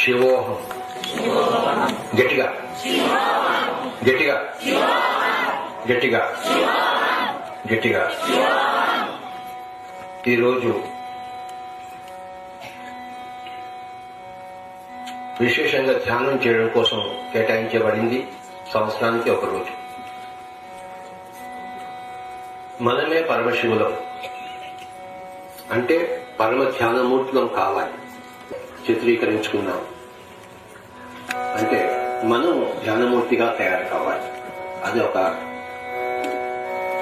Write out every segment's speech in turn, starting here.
శివోహం. గట్టిగా గట్టిగా గట్టిగా గట్టిగా. ఈరోజు విశేషంగా ధ్యానం చేయడం కోసం కేటాయించబడింది సంవత్సరానికి ఒక రోజు. మనమే పరమశివులం అంటే పరమ ధ్యానమూర్తులం కావాలి. చిత్రీకరించుకున్నాం అంటే మనం ధ్యానమూర్తిగా తయారు కావాలి. అది ఒక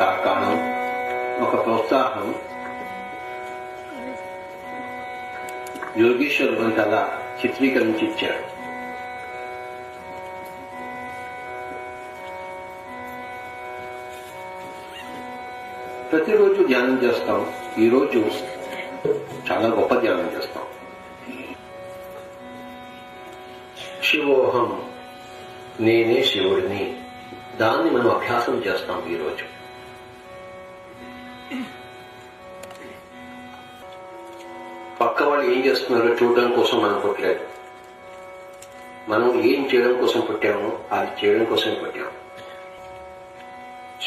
తార్కాణం, ఒక ప్రోత్సాహం. యోగేశ్వరుడు మనకి అలా చిత్రీకరించి ఇచ్చాడు. ప్రతిరోజు ధ్యానం చేస్తాం. ఈరోజు చాలా గొప్ప ధ్యానం చేస్తాం. శివోహం, నేనే శివుడిని. దాన్ని మనం అభ్యాసం చేస్తాం ఈరోజు. పక్క వాళ్ళు ఏం చేస్తున్నారో చూడడం కోసం మనం పుట్టలేదు. మనం ఏం చేయడం కోసం పుట్టామో అది చేయడం కోసం పుట్టాము.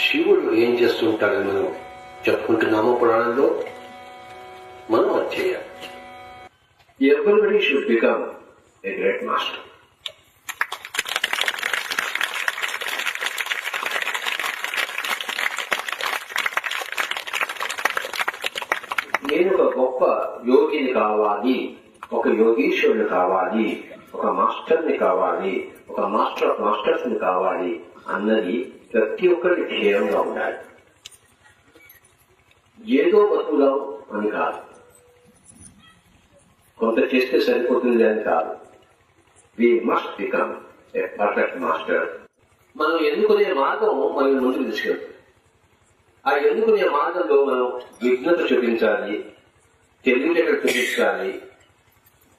శివుడు ఏం చేస్తుంటాడని మనం చెప్పుకుంటున్నామో పురాణంలో, మనం అది చేయాలి. Everybody should become a great master. నేను ఒక గొప్ప యోగిని కావాలి, ఒక యోగీశ్వరుని కావాలి, ఒక మాస్టర్ని కావాలి, ఒక మాస్టర్ ఆఫ్ మాస్టర్స్ ని కావాలి అన్నది ప్రతి ఒక్కరి ధ్యేయంగా ఉండాలి. ఏదో బతుకుదాం అని కాదు, కొంత చేస్తే సరిపోతుంది అని కాదు. We must become a perfect master. మనం ఎన్నుకునే మార్గం మనం ముందుకు తీసుకెళ్తుంది. ఆ ఎన్నుకునే మార్గంలో మనం విఘ్నత చూపించాలి, తెలివితేటలు చూపించాలి,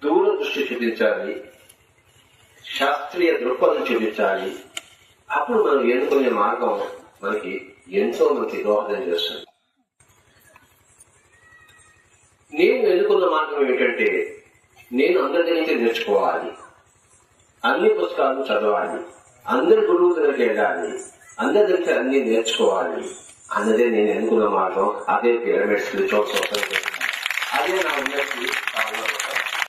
దూరదృష్టి చూపించాలి, శాస్త్రీయ దృక్పథం చూపించాలి. అప్పుడు మనం ఎన్నుకునే మార్గం మనకి ఎంతో మంది దోహదం చేస్తుంది. నేను ఎన్నుకున్న మార్గం ఏంటంటే, నేను అందరి నుంచి నేర్చుకోవాలి, అన్ని పుస్తకాలు చదవాలి, అందరి గురువు దగ్గరికి వెళ్ళాలి, అందరి దగ్గర అన్ని నేర్చుకోవాలి అన్నదే నేను ఎన్నుకున్న మార్గం. అదే పిరమిడ్ స్పిరిచువల్ సొసైటీ, అదే నా ఉన్నతి.